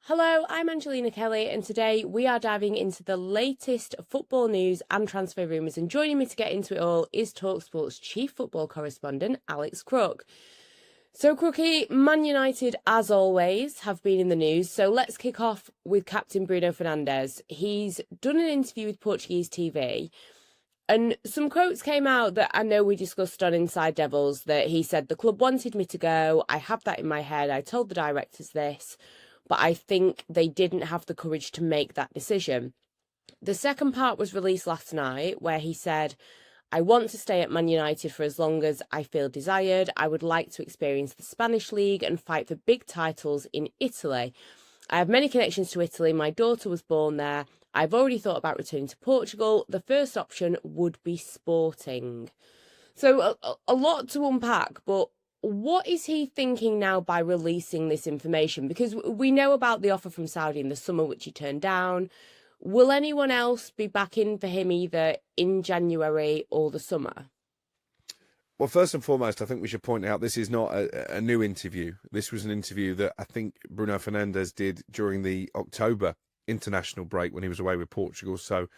Hello, I'm Angelina Kelly, and today we are diving into the latest football news and transfer rumours. And joining me to get into it all is Talksport's chief football correspondent, Alex Crook. So, Crookie, Man United, as always, have been in the news. So let's kick off with Captain Bruno Fernandes. He's done an interview with Portuguese TV, and some quotes came out that I know we discussed on Inside Devils, that he said, "The club wanted me to go. I have that in my head. I told the directors this, but I think they didn't have the courage to make that decision." The second part was released last night, where he said, "I want to stay at Man United for as long as I feel desired. I would like to experience the Spanish league and fight for big titles in Italy. I have many connections to Italy. My daughter was born there. I've already thought about returning to Portugal. The first option would be Sporting." So a lot to unpack, but what is he thinking now by releasing this information? Because we know about the offer from Saudi in the summer, which he turned down. Will anyone else be back in for him either in January or the summer? Well, first and foremost, I think we should point out this is not a new interview. This was an interview that I think Bruno Fernandes did during the October international break when he was away with Portugal. So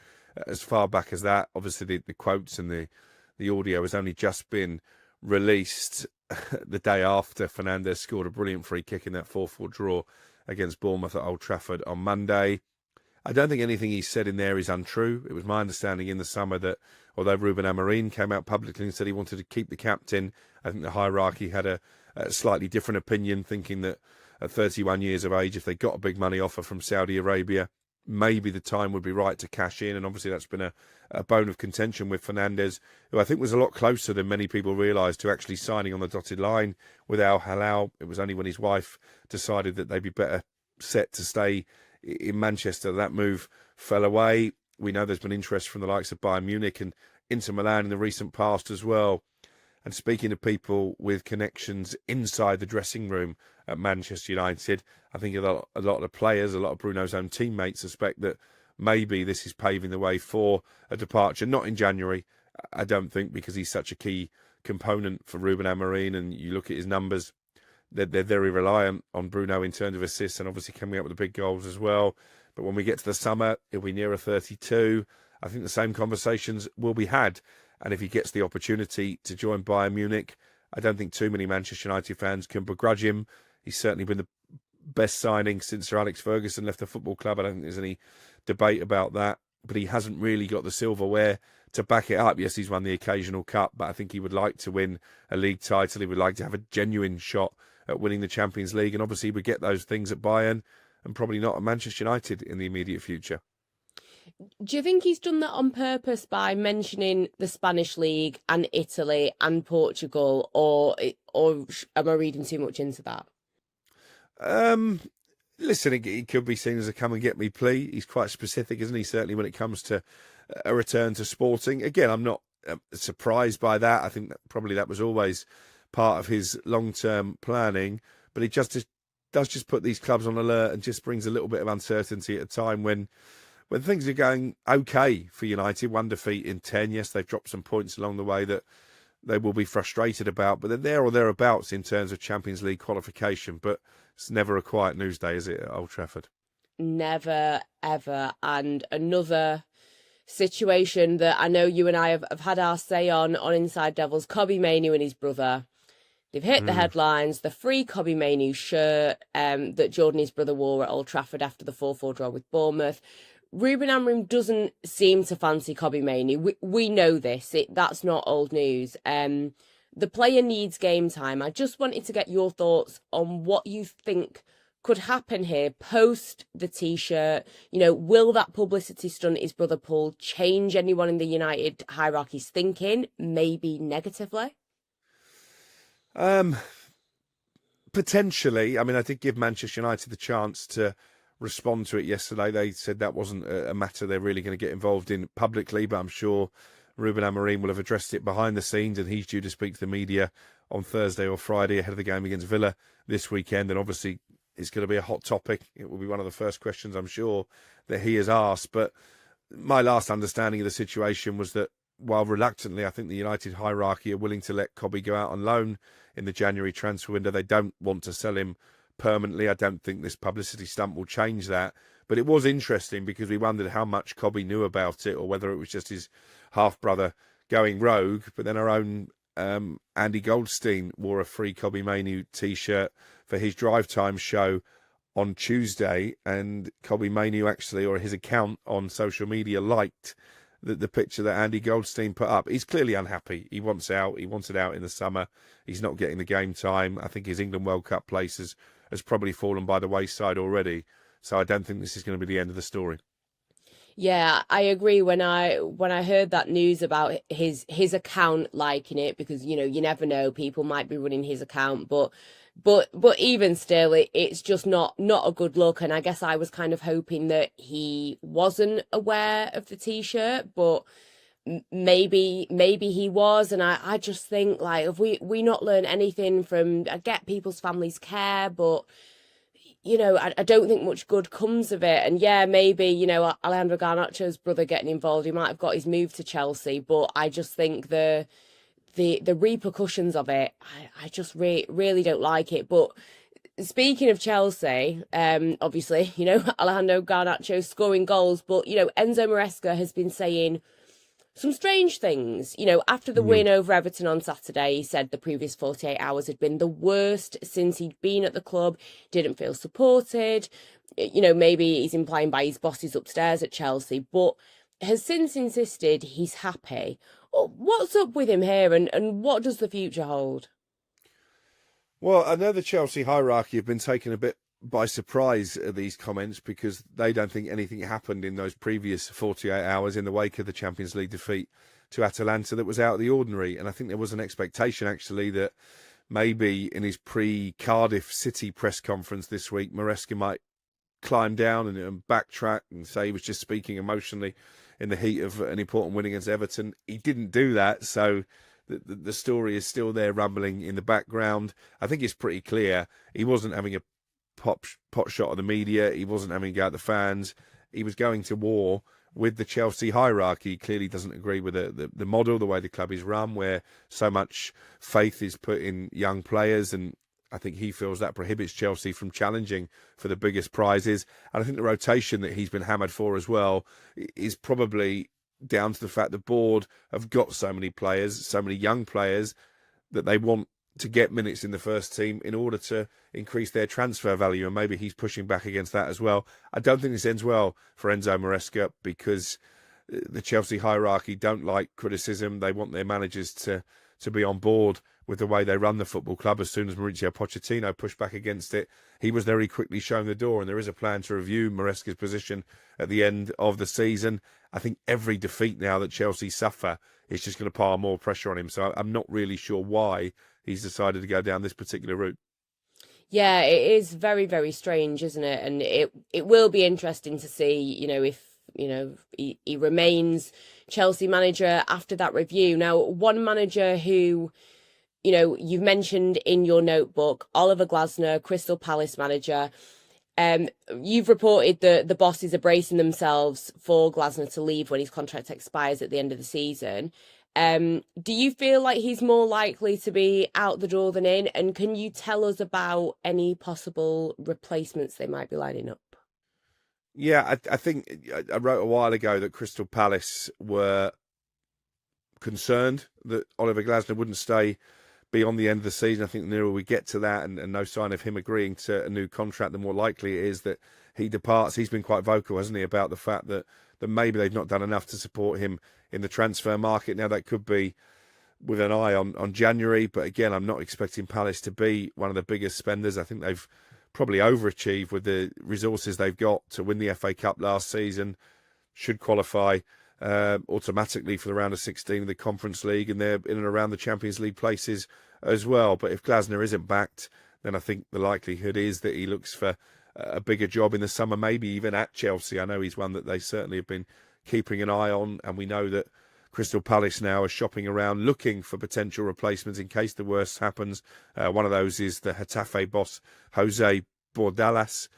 as far back as that, obviously the quotes and the audio has only just been released the day after Fernandes scored a brilliant free kick in that 4-4 draw against Bournemouth at Old Trafford on Monday. I don't think anything he said in there is untrue. It was my understanding in the summer that although Ruben Amorim came out publicly and said he wanted to keep the captain, I think the hierarchy had a slightly different opinion, thinking that at 31 years of age, if they got a big money offer from Saudi Arabia, maybe the time would be right to cash in. And obviously that's been a bone of contention with Fernandes, who I think was a lot closer than many people realised to actually signing on the dotted line with Al Hilal. It was only when his wife decided that they'd be better set to stay in Manchester that move fell away. We know there's been interest from the likes of Bayern Munich and Inter Milan in the recent past as well. And speaking to people with connections inside the dressing room at Manchester United, I think a lot of the players, a lot of Bruno's own teammates suspect that maybe this is paving the way for a departure. Not in January, I don't think, because he's such a key component for Ruben Amorim. And you look at his numbers, they're very reliant on Bruno in terms of assists and obviously coming up with the big goals as well. But when we get to the summer, he'll be nearer 32. I think the same conversations will be had. And if he gets the opportunity to join Bayern Munich, I don't think too many Manchester United fans can begrudge him. He's certainly been the best signing since Sir Alex Ferguson left the football club. I don't think there's any debate about that. But he hasn't really got the silverware to back it up. Yes, he's won the occasional cup, but I think he would like to win a league title. He would like to have a genuine shot at winning the Champions League. And obviously he would get those things at Bayern and probably not at Manchester United in the immediate future. Do you think he's done that on purpose by mentioning the Spanish league and Italy and Portugal, or am I reading too much into that? Listen, it could be seen as a come and get me plea. He's quite specific, isn't he? Certainly when it comes to a return to Sporting. Again, I'm not surprised by that. I think that probably that was always part of his long-term planning. But it does just put these clubs on alert and just brings a little bit of uncertainty at a time when things are going okay for United. 1 defeat in 10. Yes, they've dropped some points along the way that they will be frustrated about, but they're there or thereabouts in terms of Champions League qualification. But it's never a quiet news day, is it, at Old Trafford? Never, ever. And another situation that I know you and I have had our say on Inside Devils, Kobbie Mainoo and his brother. They've hit the headlines. The free Kobbie Mainoo shirt that Jordan, his brother, wore at Old Trafford after the 4-4 draw with Bournemouth. Ruben Amorim doesn't seem to fancy Kobbie Mainoo. We know this. That's not old news. The player needs game time. I just wanted to get your thoughts on what you think could happen here post the T-shirt. You know, will that publicity stunt his brother pulled change anyone in the United hierarchy's thinking, maybe negatively? Potentially. I mean, I did give Manchester United the chance to respond to it yesterday. They said that wasn't a matter they're really going to get involved in publicly, but I'm sure Ruben Amorim will have addressed it behind the scenes, and he's due to speak to the media on Thursday or Friday ahead of the game against Villa this weekend. And obviously it's going to be a hot topic. It will be one of the first questions, I'm sure, that he has asked. But my last understanding of the situation was that while reluctantly, I think the United hierarchy are willing to let Kobbie go out on loan in the January transfer window. They don't want to sell him permanently. I don't think this publicity stunt will change that. But it was interesting because we wondered how much Cobby knew about it, or whether it was just his half-brother going rogue. But then our own Andy Goldstein wore a free Cobby Mainoo t-shirt for his Drive Time show on Tuesday, and Cobby Mainoo actually, or his account on social media, liked the picture that Andy Goldstein put up. He's clearly unhappy. He wants out. He wanted out in the summer. He's not getting the game time. I think his England World Cup place has probably fallen by the wayside already. So I don't think this is going to be the end of the story. Yeah, I agree. When I heard that news about his account liking it, because you never know, people might be running his account, but even still, it's just not a good look. And I guess I was kind of hoping that he wasn't aware of the t-shirt, but maybe he was. And I just think, like, if we not learn anything from, I get people's families care, but I don't think much good comes of it. And yeah, maybe, Alejandro Garnacho's brother getting involved, he might have got his move to Chelsea, but I just think the repercussions of it, I just really don't like it. But speaking of Chelsea, obviously, Alejandro Garnacho scoring goals, but, Enzo Maresca has been saying some strange things. After the win over Everton on Saturday, he said the previous 48 hours had been the worst since he'd been at the club, didn't feel supported. Maybe he's implying by his bosses upstairs at Chelsea, but has since insisted he's happy. What's up with him here, and what does the future hold? Well, I know the Chelsea hierarchy have been taken a bit by surprise at these comments, because they don't think anything happened in those previous 48 hours in the wake of the Champions League defeat to Atalanta that was out of the ordinary. And I think there was an expectation, actually, that maybe in his pre-Cardiff City press conference this week, Maresca might climb down and backtrack and say he was just speaking emotionally in the heat of an important win against Everton. He didn't do that, so the story is still there rumbling in the background. I think it's pretty clear he wasn't having a pot shot of the media. He wasn't having to go at the fans. He was going to war with the Chelsea hierarchy. He clearly doesn't agree with the model, the way the club is run, where so much faith is put in young players, and I think he feels that prohibits Chelsea from challenging for the biggest prizes. And I think the rotation that he's been hammered for as well is probably down to the fact the board have got so many players, so many young players, that they want to get minutes in the first team in order to increase their transfer value, and maybe he's pushing back against that as well. I don't think this ends well for Enzo Maresca, because the Chelsea hierarchy don't like criticism. They want their managers to be on board with the way they run the football club. As soon as Mauricio Pochettino pushed back against it, he was very quickly shown the door, and there is a plan to review Maresca's position at the end of the season. I think every defeat now that Chelsea suffer is just going to pile more pressure on him, so I'm not really sure why he's decided to go down this particular route. Yeah, it is very, very strange, isn't it? And it will be interesting to see, if he remains Chelsea manager after that review. Now, one manager who, you've mentioned in your notebook, Oliver Glasner, Crystal Palace manager. You've reported that the bosses are bracing themselves for Glasner to leave when his contract expires at the end of the season. Do you feel like he's more likely to be out the door than in? And can you tell us about any possible replacements they might be lining up? Yeah, I think I wrote a while ago that Crystal Palace were concerned that Oliver Glasner wouldn't stay beyond the end of the season. I think the nearer we get to that, and no sign of him agreeing to a new contract, the more likely it is that he departs. He's been quite vocal, hasn't he, about the fact that maybe they've not done enough to support him in the transfer market. Now, that could be with an eye on January, but again, I'm not expecting Palace to be one of the biggest spenders. I think they've probably overachieved with the resources they've got to win the FA Cup last season, should qualify automatically for the round of 16 of the Conference League, and they're in and around the Champions League places as well. But if Glasner isn't backed, then I think the likelihood is that he looks for a bigger job in the summer, maybe even at Chelsea. I know he's one that they certainly have been keeping an eye on, and we know that Crystal Palace now are shopping around looking for potential replacements in case the worst happens. One of those is the Getafe boss, Jose Bordalas,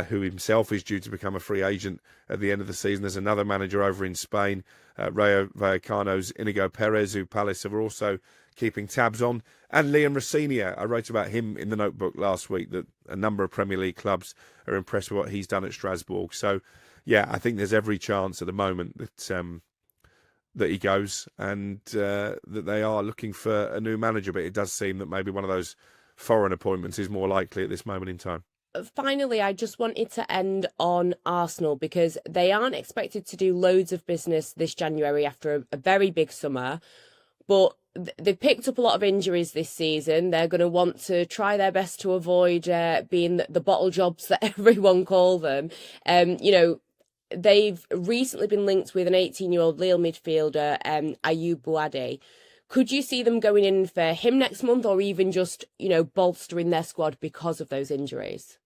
who himself is due to become a free agent at the end of the season. There's another manager over in Spain, Rayo Vallecano's Inigo Perez, who Palace are also keeping tabs on. And Liam Rosenior, I wrote about him in the notebook last week, that a number of Premier League clubs are impressed with what he's done at Strasbourg. So, yeah, I think there's every chance at the moment that he goes, and that they are looking for a new manager. But it does seem that maybe one of those foreign appointments is more likely at this moment in time. Finally, I just wanted to end on Arsenal, because they aren't expected to do loads of business this January after a very big summer, but they've picked up a lot of injuries this season. They're going to want to try their best to avoid being the bottle jobs that everyone call them. They've recently been linked with an 18-year-old Lille midfielder, Ayoub Bouadi. Could you see them going in for him next month, or even just, bolstering their squad because of those injuries?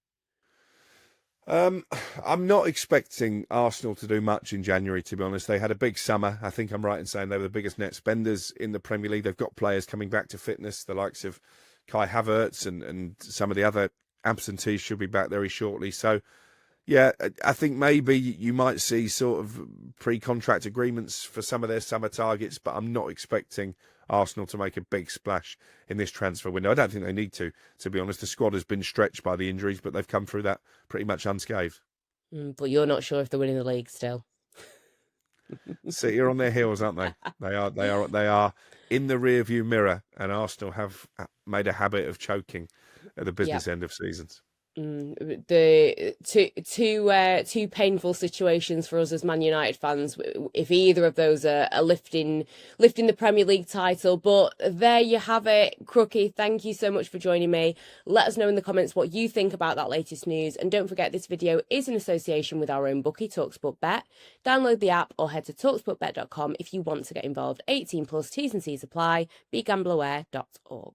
I'm not expecting Arsenal to do much in January, to be honest. They had a big summer. I think I'm right in saying they were the biggest net spenders in the Premier League. They've got players coming back to fitness, the likes of Kai Havertz and some of the other absentees should be back very shortly. So, yeah, I think maybe you might see sort of pre-contract agreements for some of their summer targets, but I'm not expecting Arsenal to make a big splash in this transfer window. I don't think they need to be honest. The squad has been stretched by the injuries, but they've come through that pretty much unscathed. But you're not sure if they're winning the league still. City are on their heels, aren't they? They are in the rearview mirror, and Arsenal have made a habit of choking at the business end of seasons. The two painful situations for us as Man United fans, if either of those are lifting the Premier League title. But there you have it. Crookie, thank you so much for joining me. Let us know in the comments what you think about that latest news, and don't forget this video is in association with our own bookie, TalkSport Bet. Download the app or head to talksportbet.com if you want to get involved. 18+, T's and C's apply. BeGambleAware.org.